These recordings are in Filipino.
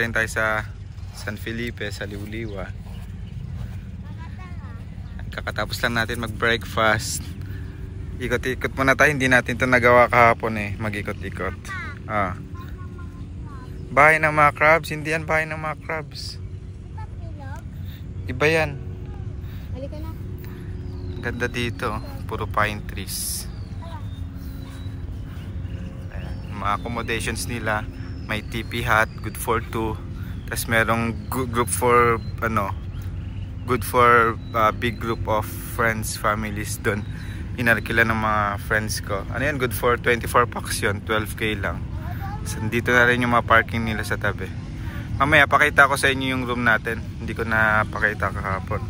ngayon tayo sa San Felipe, sa Liuliwa. Kakatapos lang natin mag-breakfast. Ikot-ikot muna tayo. Hindi natin ito nagawa kahapon eh. Mag-ikot-ikot. Bahay ng mga crabs. Hindi yan bahay ng mga crabs. Iba yan. Halika na. Ganda dito. Puro pine trees. Ayan. Mga accommodations nila. May TP hut. Good for 2. Tapos merong group for good for big group of friends, families doon. Inarkila ng mga friends ko. Ano yan? Good for 24 packs yun. 12k lang. So, dito na rin yung mga parking nila sa tabi. Mamaya pakita ko sa inyo yung room natin. Hindi ko na pakita kahapon.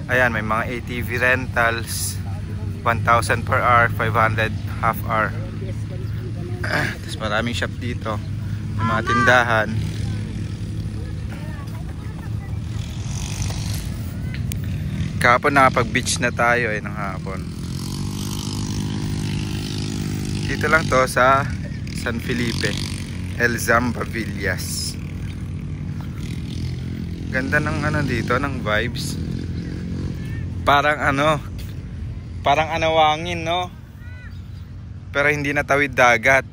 Ayan, may mga ATV rentals. 1,000 per hour, 500 half hour. Tapos maraming shop dito. May mga tindahan. Kahapon nakapag-beach na tayo ng hapon. Dito lang to sa San Felipe, El Zamba Villas. Ganda ng dito, ng vibes. Parang anawangin, no? Pero hindi natawid dagat.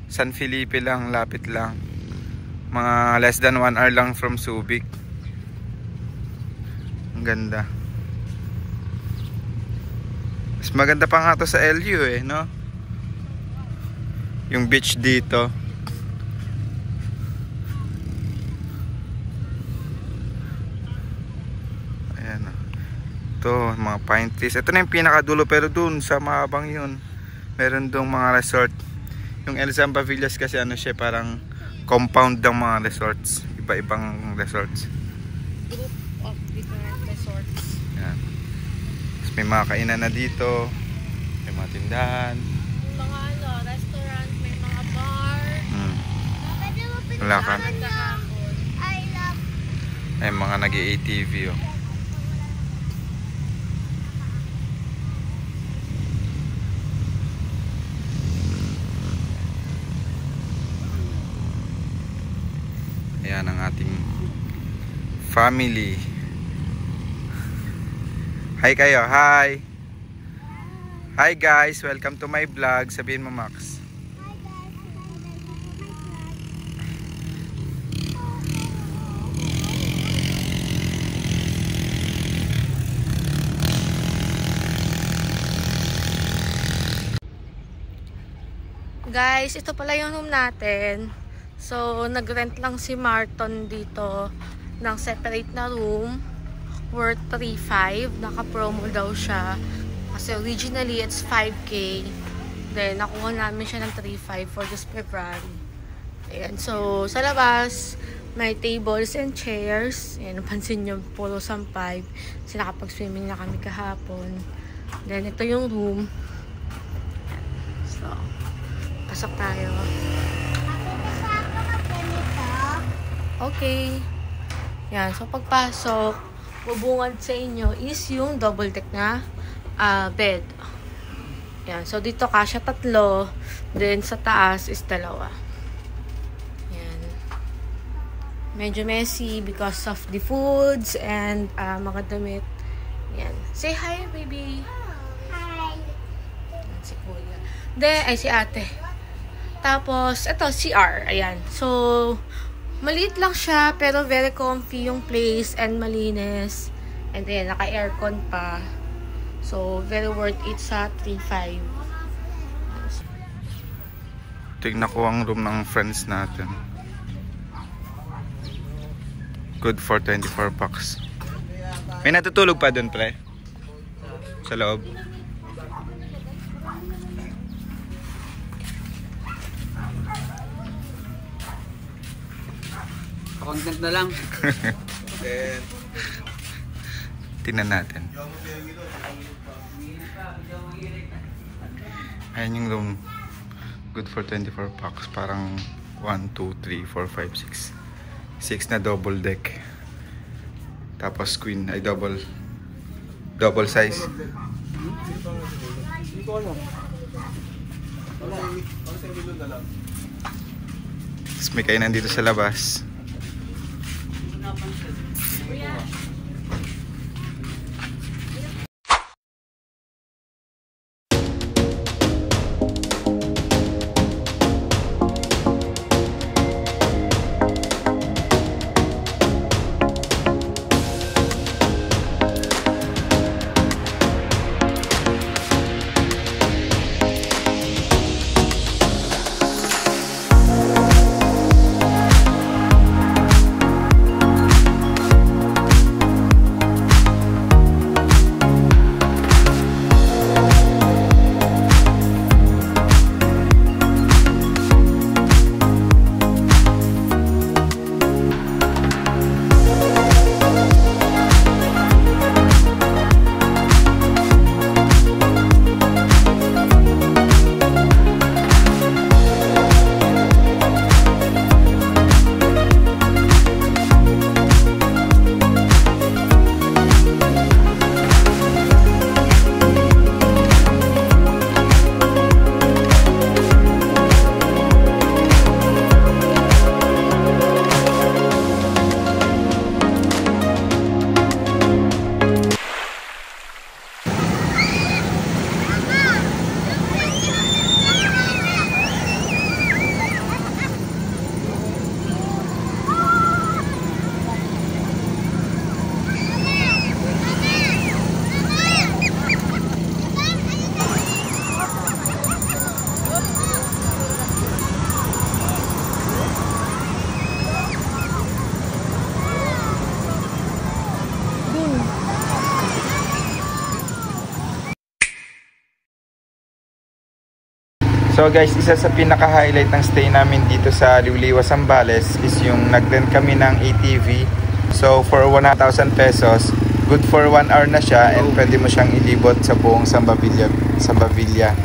San Felipe lang, lapit lang. Mga less than 1 hour lang from Subic. Ang ganda. Mas maganda pa nga to sa LU eh, no? Yung beach dito. Ayan o. Ito, mga pine trees. Ito na yung pinakadulo, pero dun sa mahabang yun, meron dong mga resort. Yung El Zamba Villas kasi siya, parang compound ng mga resorts. Iba-ibang resorts. Group of different resorts. Ayan. Tapos may mga kainan na dito. May mga tindahan. Mga restaurant, may mga bar. Wala ka. Ay, mga nag-ATV oh. Ayan ang ating family. Hi kayo, hi. Hi guys, welcome to my vlog. Sabihin mo Max. Guys, ito pala yung room natin. So, nag-rent lang si Marton dito ng separate na room worth 3,500. Naka-promo daw siya. Kasi originally, it's 5K. Then, nakuha namin siya ng 3,500 for this February. Ayan. So, sa labas, may tables and chairs. Ayan, napansin nyo, puro sampay. Kasi nakapag-swimming na kami kahapon. Then, ito yung room. So, pasok tayo. Okay. Yan. So, pagpasok, bubungad sa inyo is yung double deck na bed. Yan. So, dito kasya 3. Then, sa taas is 2. Yan. Medyo messy because of the foods and mga damit. Yan. Say hi, baby. Hi. Yan, si kuya. Si ate. Tapos, ito, CR. Ayan. So, maliit lang siya, pero very comfy yung place and malinis. And then, naka-aircon pa. So, very worth it sa 3,500. Tignan ko ang room ng friends natin. Good for 24 bucks. May natutulog pa dun, pre? Sa loob? Content na lang. Tingnan natin. Ayan yung room. Good for 24 bucks. Parang 1, 2, 3, 4, 5, 6. 6 na double deck. Tapos queen ay double size. Tapos may kainan dito sa labas. So guys, isa sa pinaka-highlight ng stay namin dito sa Liwliwa, Zambales is yung nag-rent kami ng ATV. So for 1,000 pesos, good for 1 hour na siya and pwede mo siyang ilibot sa buong Zambavilla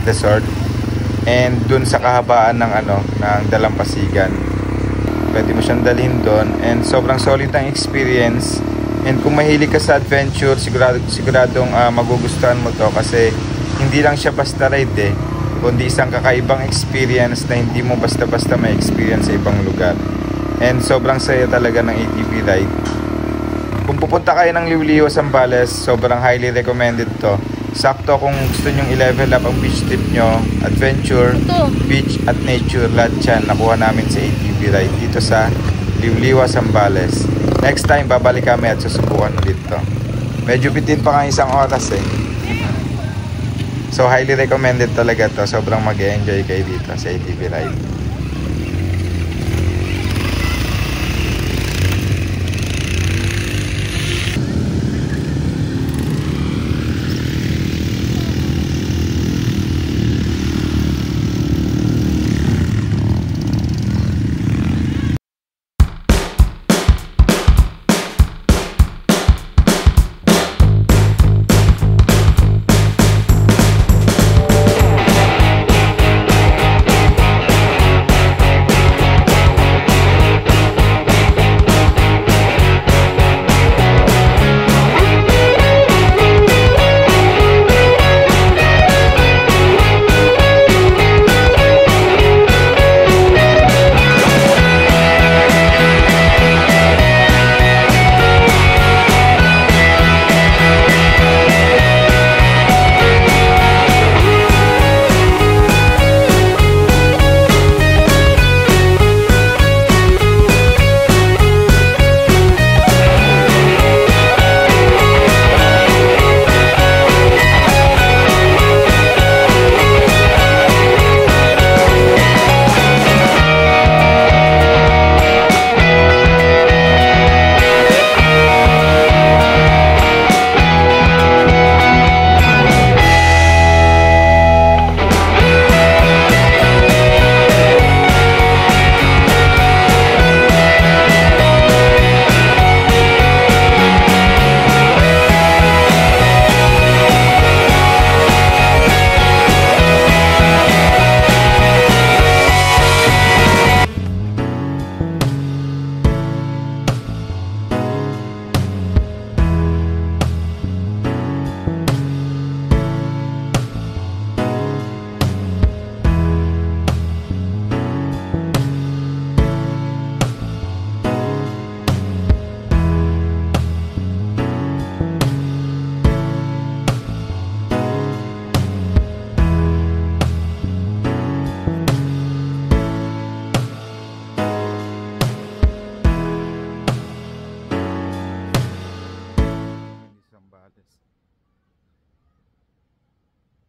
Resort. And dun sa kahabaan ng ng Dalampasigan. Pwede mo siyang dalhin doon and sobrang solid ang experience. And kung mahilig ka sa adventure, siguradong magugustuhan mo to kasi hindi lang siya basta ride kundi isang kakaibang experience na hindi mo basta-basta may experience sa ibang lugar. And sobrang saya talaga ng ATV ride. Kung pupunta kayo ng Liwliwa, Zambales, sobrang highly recommended to. Sakto kung gusto nyong i-level up ang beach trip nyo, adventure, beach at nature, lahat yan nakuha namin sa ATV ride dito sa Liwliwa, Zambales. Next time, babalik kami at susubukan ulit to. Medyo bitin pa nga isang oras So highly recommended talaga to. Sobrang mag-enjoy kayo dito sa ATV ride.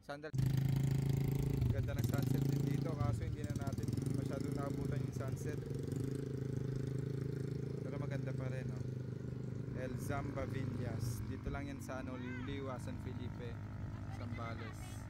Sandal. Ganda ng sunset din dito, kaso hindi na natin masyado naabutan yung sunset. Pero maganda pa rin, no? El Zamba Villas. Dito lang yan sa ano, Liwa, San Felipe, Zambales.